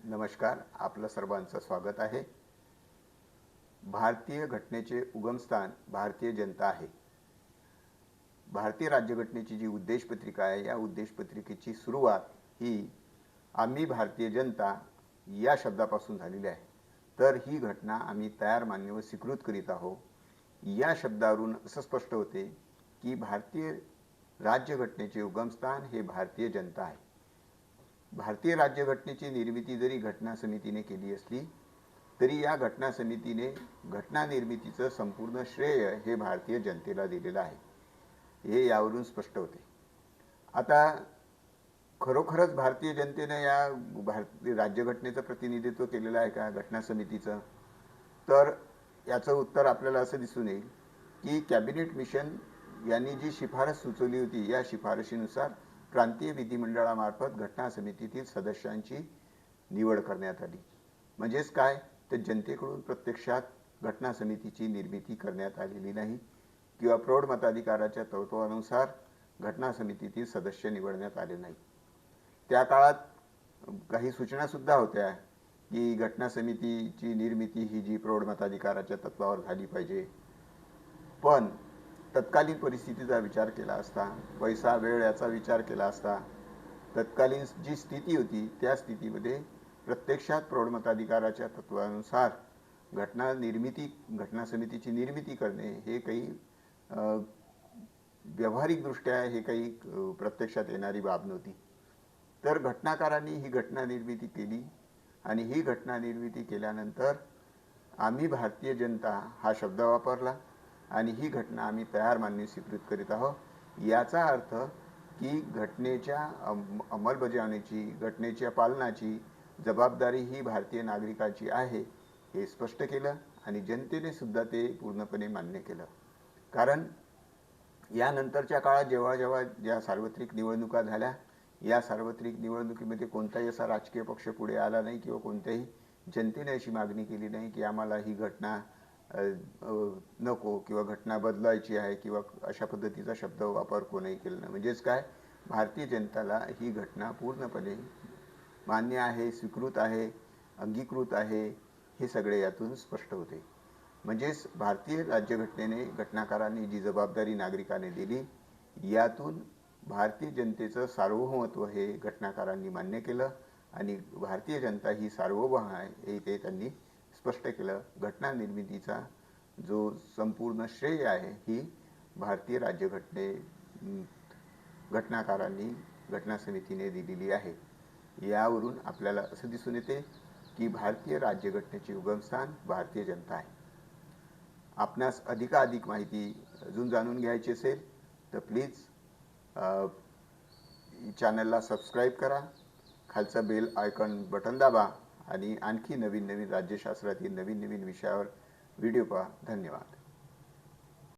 नमस्कार, आपलं सर्वांचं स्वागत आहे। भारतीय घटनेचे उगमस्थान भारतीय जनता आहे। भारतीय राज्यघटनेची जी उद्देशपत्रिका आहे, या उद्देशपत्रिकेची सुरुवात ही आम्ही भारतीय जनता या शब्दापासून झालेली आहे। तर ही घटना आम्ही तयार, मान्य व स्वीकृत करीत आहोत। या शब्दावरून असं स्पष्ट होते की भारतीय राज्यघटनेचे उगमस्थान हे भारतीय जनता आहे। भारतीय राज्यघटनेची निर्मिती जरी घटना समितीने केली असली तरी या घटना समितीने घटना निर्मितीचं संपूर्ण श्रेय हे भारतीय जनतेला दिलेलं आहे, हे यावरून स्पष्ट होते। आता खरोखरच भारतीय जनतेने या भारतीय राज्यघटनेचं प्रतिनिधित्व केलेलं आहे का घटना समितीचं? तर याचं उत्तर आपल्याला असं दिसून येईल की कॅबिनेट मिशन यांनी जी शिफारस सुचवली होती, या शिफारशीनुसार प्रांतीय विधिमंडळामार्फत घटना समितीतील सदस्यांची निवड करण्यात आली। म्हणजेच काय, तर जनतेकडून प्रत्यक्षात घटना समितीची निर्मिती करण्यात आलेली नाही किंवा प्रौढ मताधिकाराच्या तत्वानुसार घटना समितीतील सदस्य निवडण्यात आले नाही। त्या काळात काही सूचना सुद्धा होत्या की घटना समितीची निर्मिती ही जी प्रौढ मताधिकाराच्या तत्वावर झाली पाहिजे, पण तत्कालीन परिस्थितीचा विचार केला असता, पैसा वेळ याचा विचार केला असता, तत्कालीन जी स्थिती होती त्या स्थितीमध्ये प्रत्यक्षात प्रौढ मताधिकाराच्या तत्वानुसार घटना समितीची निर्मिती करणे हे काही व्यावहारिकदृष्ट्या हे काही प्रत्यक्षात येणारी बाब नव्हती। तर घटनाकारांनी ही घटना निर्मिती केली आणि ही घटना निर्मिती केल्यानंतर आम्ही भारतीय जनता हा शब्द वापरला आणि ही घटना आम्ही तयार, मान्य, स्वीकृत करीत आहोत। याचा अर्थ की घटनेच्या अंमलबजावणीची, घटनेच्या पालनाची जबाबदारी ही भारतीय नागरिकांची आहे हे स्पष्ट केलं आणि जनतेने सुद्धा ते पूर्णपणे मान्य केलं। कारण यानंतरच्या काळात जेव्हा ज्या सार्वत्रिक निवडणुका झाल्या, या सार्वत्रिक निवडणुकीमध्ये कोणताही असा राजकीय पक्ष पुढे आला नाही किंवा कोणत्याही जनतेने अशी मागणी केली नाही की आम्हाला ही घटना नको किंवा घटना बदलायची आहे किंवा अशा पद्धतीचा शब्द वापर कोणीही केला नाही। म्हणजेच काय, भारतीय जनतेला ही घटना पूर्णपणे मान्य आहे, स्वीकृत आहे, अंगीकृत आहे, हे सगळे यातून स्पष्ट होते। म्हणजेच भारतीय राज्यघटनेने घटनाकारांनी जी जबाबदारी नागरिकांनी दिली, यातून भारतीय जनतेचं सार्वभौमत्व हे घटनाकारांनी मान्य केलं आणि भारतीय जनता ही सार्वभौम आहे हे ते त्यांनी स्पष्ट केलं। घटना निर्मितीचा जो संपूर्ण श्रेय आहे ही भारतीय राज्यघटने घटनाकारांनी घटना समितीने दिलेली आहे। यावरून आपल्याला असं दिसून येते की भारतीय राज्यघटनेचे उगमस्थान भारतीय जनता आहे। आपणास अधिकाधिक माहिती अजून जाणून घ्यायची असेल तर प्लीज चॅनलला सबस्क्राईब करा, खालचं बेल आयकॉन बटन दाबा आणि आणखी नवीन राज्यशास्त्रातील नवीन विषयावर व्हिडिओ पहा। धन्यवाद।